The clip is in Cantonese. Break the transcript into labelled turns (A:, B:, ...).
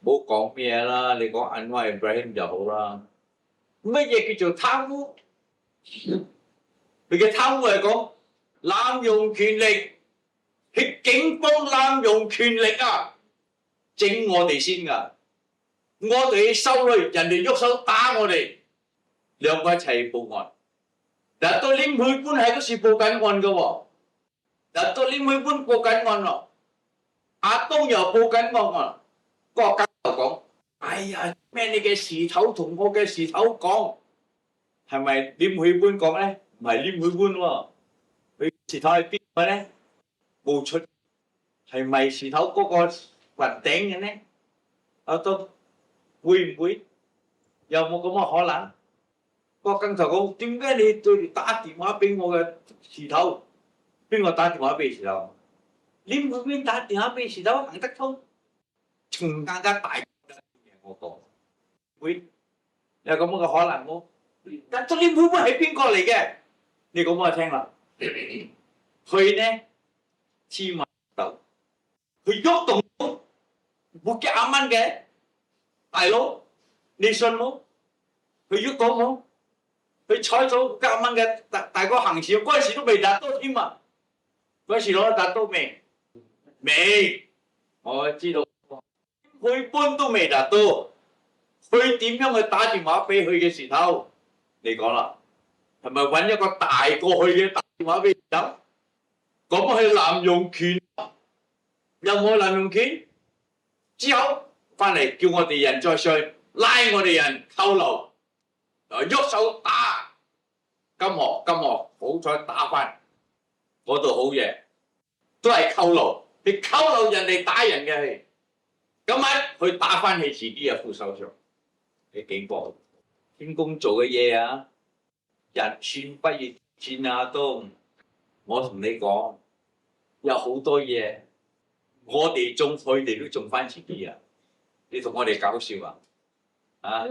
A: 好講咩啦，你講安華 Ibrahim 就好啦。乜嘢叫做貪污？佢嘅貪污係講濫用權力，係警方濫用權力啊，整我哋先㗎。我哋收佢，人哋喐手打我哋，兩個一齊報案。但到領會官喺嗰時報緊案㗎喎，但到領會官報緊案咯，阿東又報緊案喎。嗰個教授講：哎呀，咩你嘅事頭同我嘅事頭講，係咪領會官講咧？唔係領會官喎，佢事頭係邊個咧？冇出，係咪事頭嗰個雲頂嘅咧？阿東會唔會有冇咁嘅可能？個教授講：點解你對打電話俾我嘅事頭？邊個打電話俾事頭？領會官打電話俾事頭行得通，仲更加大。我講會有咁嘅可能冇？但係領會官係邊個嚟嘅？你講俾我聽啦。佢呢黐埋頭，佢喐動到冇幾廿蚊嘅，大佬你信冇？佢喐到冇？佢採咗幾廿蚊嘅大哥行事，嗰陣時都未達到添啊！嗰陣時攞達到未？未，我知道。佢搬都未達到，佢點樣去打電話俾佢嘅時頭？你講啦，係咪揾一個大過去嘅打電話俾時頭？咁係濫用權，有冇濫用權？之後翻嚟叫我哋人再上拉我哋人扣留，喐手打金河，好彩打翻嗰度好嘢，都係扣留，你扣留人哋打人嘅係。咁咪佢打翻起自己嘅副手上，你警方天公做嘅嘢啊！人算不如天算啊！都我同你講，有好多嘢，我哋中佢哋都中翻自己啊！你同我哋搞笑啊！啊！